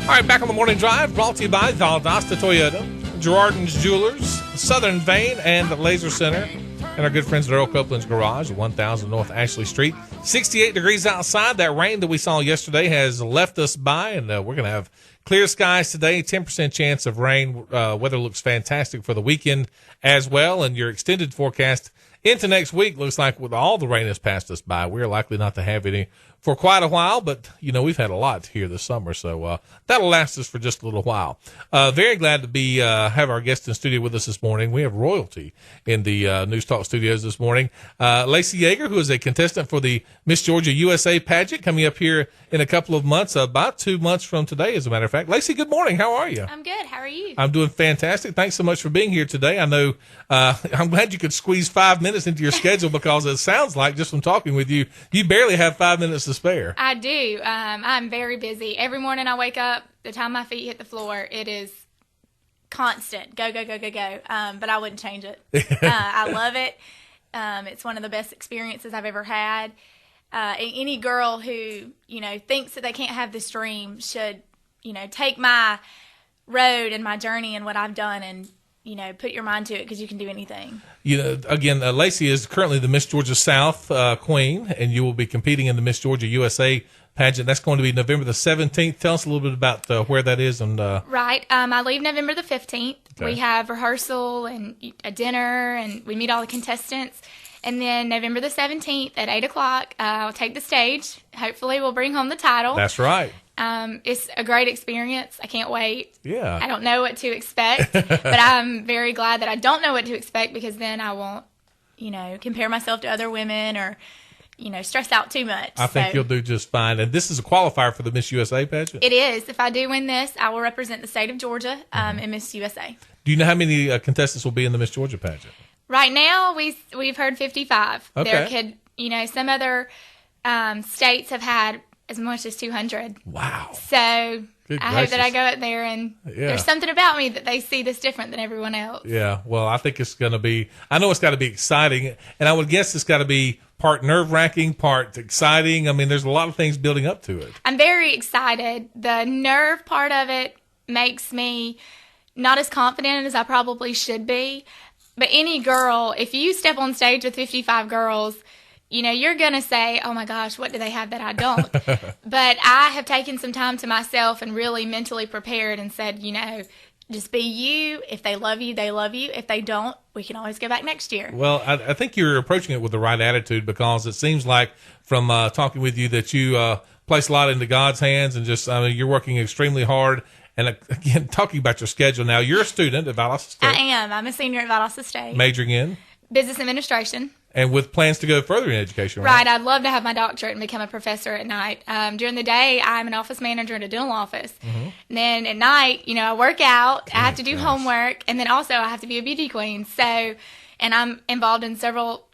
All right, back on the morning drive, brought to you by Valdosta Toyota, Girardin's Jewelers, Southern Vein, and the Laser Center, and our good friends at Earl Copeland's Garage, 1000 North Ashley Street. 68 degrees outside. That rain that we saw yesterday has left us by, and we're going to have clear skies today, 10% chance of rain. Weather looks fantastic for the weekend as well, and your extended forecast into next week looks like with all the rain that's passed us by, we're likely not to have any for quite a while, but, we've had a lot here this summer, so that'll last us for just a little while. Very glad to be have our guest in studio with us this morning. We have royalty in the News Talk studios this morning. Lacie Yeager, who is a contestant for the Miss Georgia USA Pageant, coming up here in a couple of months, about 2 months from today, as a matter of fact. Lacie, good morning. How are you? I'm good. How are you? I'm doing fantastic. Thanks so much for being here today. I know I'm glad you could squeeze 5 minutes into your schedule because it sounds like, just from talking with you, you barely have 5 minutes to spare. I do. I'm very busy. Every morning I wake up, the time my feet hit the floor, it is constant. Go, go, go, go, go. But I wouldn't change it. I love it. It's one of the best experiences I've ever had. Any girl who, thinks that they can't have this dream should, take my road and my journey and what I've done and, put your mind to it because you can do anything. Again, Lacie is currently the Miss Georgia South queen, and you will be competing in the Miss Georgia USA pageant. That's going to be November the 17th. Tell us a little bit about where that is. Right. I leave November the 15th. Okay. We have rehearsal and a dinner, and we meet all the contestants. And then November the 17th at 8 o'clock, I'll take the stage. Hopefully we'll bring home the title. That's right. It's a great experience. I can't wait. Yeah. I don't know what to expect, but I'm very glad that I don't know what to expect because then I won't, compare myself to other women or, stress out too much. I think you'll do just fine. And this is a qualifier for the Miss USA pageant? It is. If I do win this, I will represent the state of Georgia in Miss USA. Do you know how many contestants will be in the Miss Georgia pageant? Right now, we've heard 55. Okay. There could, some other states have had as much as 200. Wow. So I hope that I go out there and there's something about me that they see that's different than everyone else. Yeah. Well, I think it's going to be, I know it's got to be exciting, and I would guess it's got to be part nerve-wracking, part exciting. I mean, there's a lot of things building up to it. I'm very excited. The nerve part of it makes me not as confident as I probably should be. But any girl, if you step on stage with 55 girls, you're going to say, oh my gosh, what do they have that I don't? But I have taken some time to myself and really mentally prepared and said, just be you. If they love you, they love you. If they don't, we can always go back next year. Well, I think you're approaching it with the right attitude because it seems like from talking with you that you place a lot into God's hands and just, you're working extremely hard. And again, talking about your schedule now, you're a student at Valdosta State. I am. I'm a senior at Valdosta State. Majoring in? Business administration. And with plans to go further in education, right? Right. I'd love to have my doctorate and become a professor at night. During the day, I'm an office manager in a dental office. Mm-hmm. And then at night, I work out. I have to do homework. And then also I have to be a beauty queen. So, and I'm involved in several,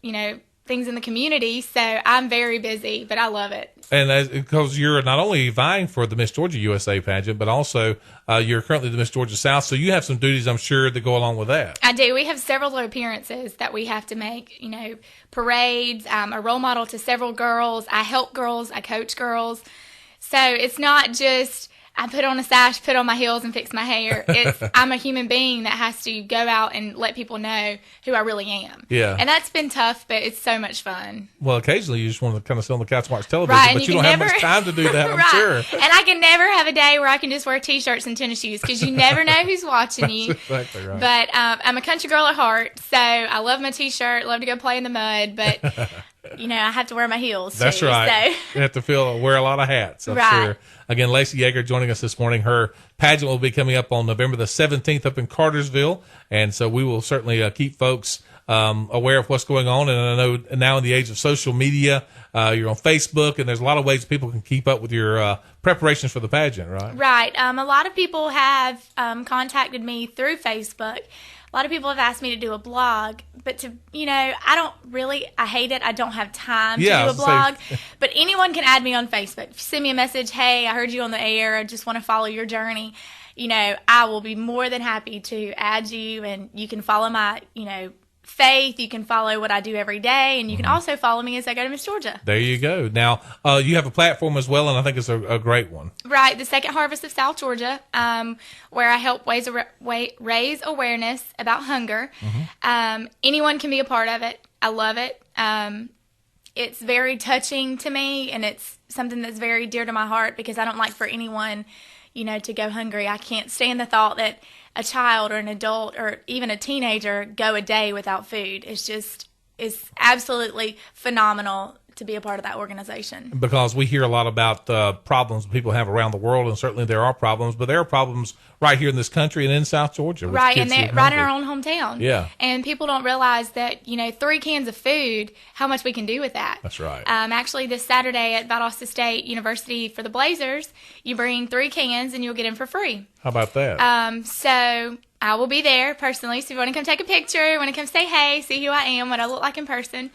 things in the community. So I'm very busy, but I love it. And because you're not only vying for the Miss Georgia USA pageant, but also you're currently the Miss Georgia South, so you have some duties, I'm sure, that go along with that. I do. We have several appearances that we have to make, parades. I'm a role model to several girls. I help girls. I coach girls. So it's not just I put on a sash, put on my heels, and fix my hair. I'm a human being that has to go out and let people know who I really am. Yeah. And that's been tough, but it's so much fun. Well, occasionally you just want to kind of sit on the couch and watch television, right, but you don't have much time to do that, I'm sure. And I can never have a day where I can just wear T-shirts and tennis shoes because you never know who's watching you. That's exactly right. But I'm a country girl at heart, so I love my T-shirt, love to go play in the mud, but... I have to wear my heels. That's too, right. So. You have to wear a lot of hats. I'm sure. Again, Lacie Yeager joining us this morning. Her pageant will be coming up on November the 17th up in Cartersville, and so we will certainly keep folks aware of what's going on. And I know now in the age of social media, you're on Facebook, and there's a lot of ways people can keep up with your preparations for the pageant, right? Right. A lot of people have contacted me through Facebook. A lot of people have asked me to do a blog, but I hate it. I don't have time to do a blog. But anyone can add me on Facebook. If you send me a message, hey, I heard you on the air. I just want to follow your journey. I will be more than happy to add you, and you can follow my, faith. You can follow what I do every day, and you can also follow me as I go to Miss Georgia. There you go. Now, you have a platform as well, and I think it's a great one. Right, the Second Harvest of South Georgia, where I help raise awareness about hunger. Anyone can be a part of it. I love it. It's very touching to me, and it's something that's very dear to my heart because I don't like for anyone, to go hungry. I can't stand the thought that a child or an adult or even a teenager go a day without food. It's absolutely phenomenal to be a part of that organization. Because we hear a lot about problems people have around the world, and certainly there are problems, but there are problems right here in this country and in South Georgia. Right, and right in our own hometown. Yeah. And people don't realize that, 3 cans of food, how much we can do with that. That's right. Actually, this Saturday at Valdosta State University for the Blazers, you bring 3 cans and you'll get them for free. How about that? So I will be there personally. So if you want to come take a picture, want to come say hey, see who I am, what I look like in person,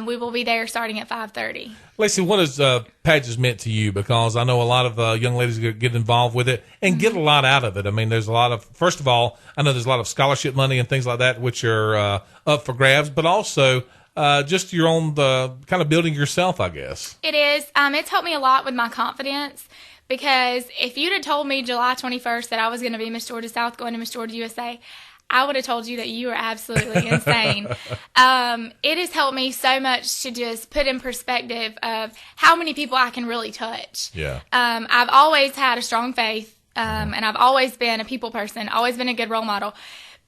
we will be there starting at 5:30. Lacie, what has pageants meant to you? Because I know a lot of young ladies get involved with it and get a lot out of it. I mean, there's a lot of, first of all, I know there's a lot of scholarship money and things like that, which are up for grabs, but also just your own kind of building yourself, I guess. It is. It's helped me a lot with my confidence. Because if you'd have told me July 21st that I was going to be Miss Georgia South going to Miss Georgia USA, I would have told you that you were absolutely insane. It has helped me so much to just put in perspective of how many people I can really touch. Yeah. I've always had a strong faith, and I've always been a people person, always been a good role model.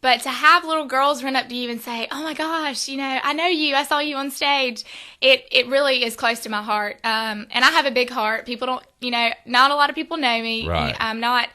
But to have little girls run up to you and say, oh my gosh, I know you, I saw you on stage, it really is close to my heart. And I have a big heart. People don't, not a lot of people know me. Right. I'm not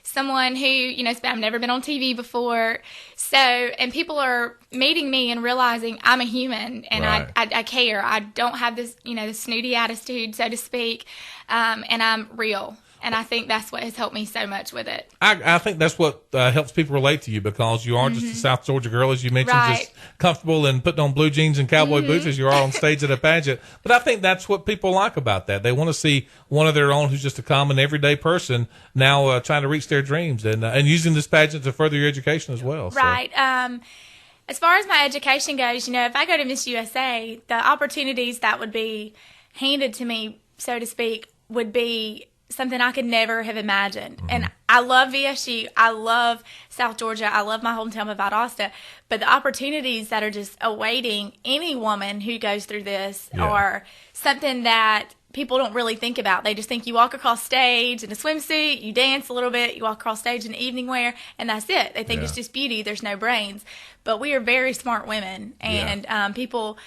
someone who, I've never been on TV before. So, and people are meeting me and realizing I'm a human and right. I care. I don't have this, this snooty attitude, so to speak, and I'm real. And I think that's what has helped me so much with it. I think that's what helps people relate to you because you are just a South Georgia girl, as you mentioned, Right. just comfortable and putting on blue jeans and cowboy boots as you are on stage at a pageant. But I think that's what people like about that. They want to see one of their own who's just a common, everyday person now trying to reach their dreams and using this pageant to further your education as well. Right. As far as my education goes, if I go to Miss USA, the opportunities that would be handed to me, so to speak, would be something I could never have imagined. And I love VSU. I love South Georgia. I love my hometown of Valdosta. But the opportunities that are just awaiting any woman who goes through this are something that people don't really think about. They just think you walk across stage in a swimsuit, you dance a little bit, you walk across stage in evening wear, and that's it. They think it's just beauty. There's no brains. But we are very smart women. And people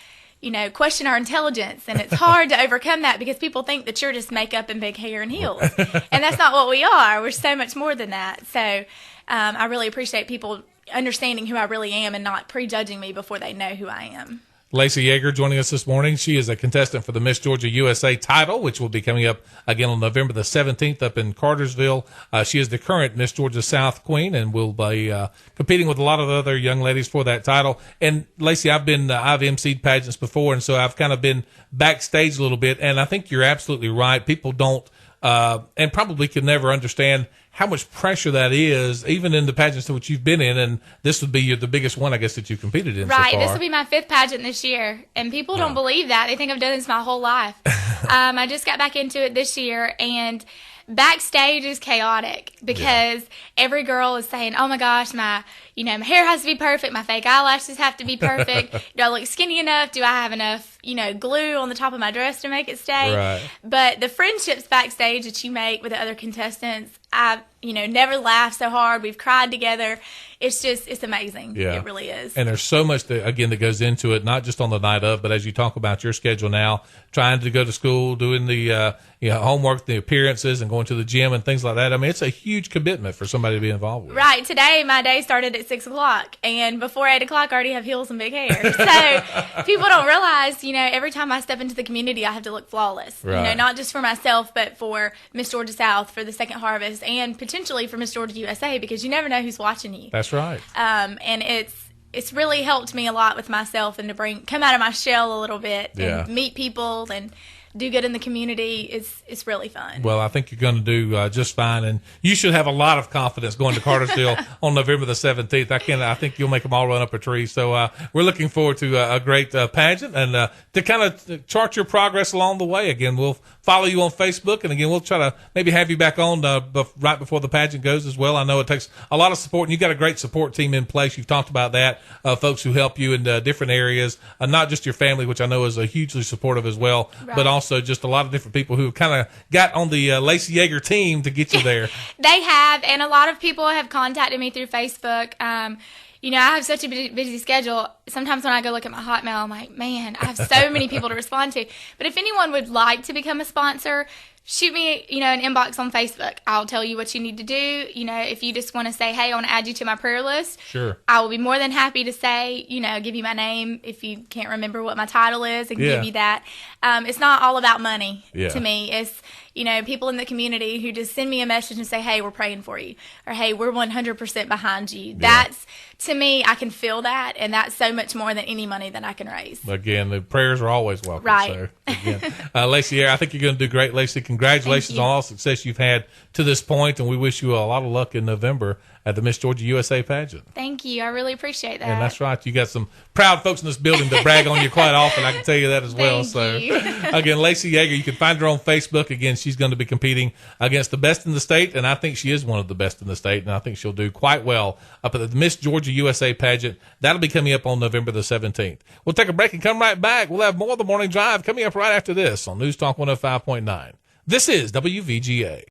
question our intelligence, and it's hard to overcome that because people think that you're just makeup and big hair and heels, and that's not what we are. We're so much more than that. So I really appreciate people understanding who I really am and not prejudging me before they know who I am. Lacie Yeager joining us this morning. She is a contestant for the Miss Georgia USA title, which will be coming up again on November the 17th up in Cartersville. She is the current Miss Georgia South queen and will be competing with a lot of other young ladies for that title. And Lacie, I've emceed pageants before, and so I've kind of been backstage a little bit, and I think you're absolutely right. People don't and probably could never understand how much pressure that is, even in the pageants to which you've been in, and this would be the biggest one, I guess, that you've competed in Right, so far. This will be my 5th pageant this year, and people don't believe that. They think I've done this my whole life. I just got back into it this year, and backstage is chaotic because every girl is saying, oh my gosh, my hair has to be perfect, my fake eyelashes have to be perfect, do I look skinny enough, do I have enough glue on the top of my dress to make it stay? Right. But the friendships backstage that you make with the other contestants, I've never laughed so hard, we've cried together. It's amazing. Yeah. It really is. And there's so much that goes into it, not just on the night of, but as you talk about your schedule now, trying to go to school, doing the homework, the appearances, and going to the gym and things like that. I mean, it's a huge commitment for somebody to be involved with. Right. Today, my day started at 6 o'clock, and before 8 o'clock, I already have heels and big hair. So people don't realize, every time I step into the community, I have to look flawless. Right. Not just for myself, but for Miss Georgia South, for the Second Harvest, and potentially for Miss Georgia USA, because you never know who's watching you. That's right. And it's really helped me a lot with myself and to come out of my shell a little bit and meet people and do good in the community. It's really fun. Well, I think you're going to do just fine, and you should have a lot of confidence going to Cartersville on November the 17th. I think you'll make them all run up a tree. So we're looking forward to a great pageant and to kind of chart your progress along the way. Again, we'll follow you on Facebook, and again, we'll try to maybe have you back on right before the pageant goes as well. I know it takes a lot of support, and you've got a great support team in place. You've talked about that, folks who help you in different areas, not just your family, which I know is hugely supportive as well, right. but also just a lot of different people who kind of got on the Lacie Yeager team to get you there. They have, and a lot of people have contacted me through Facebook. You know, I have such a busy schedule. Sometimes when I go look at my Hotmail, I'm like, man, I have so many people to respond to. But if anyone would like to become a sponsor, shoot me, an inbox on Facebook. I'll tell you what you need to do. If you just want to say, hey, I want to add you to my prayer list. Sure. I will be more than happy to say, give you my name if you can't remember what my title is and give you that. It's not all about money to me. It's, people in the community who just send me a message and say, hey, we're praying for you. Or, hey, we're 100% behind you. That's, to me, I can feel that. And that's so much more than any money that I can raise. Again, the prayers are always welcome. Right. So, again, Lacie, I think you're going to do great, Lacie. Congratulations on all the success you've had to this point, and we wish you a lot of luck in November at the Miss Georgia USA Pageant. Thank you. I really appreciate that. And that's right. You got some proud folks in this building that brag on you quite often. I can tell you that as well. Thank you. Again, Lacie Yeager, you can find her on Facebook. Again, she's going to be competing against the best in the state, and I think she is one of the best in the state, and I think she'll do quite well up at the Miss Georgia USA Pageant. That'll be coming up on November the 17th. We'll take a break and come right back. We'll have more of the Morning Drive coming up right after this on News Talk 105.9. This is WVGA.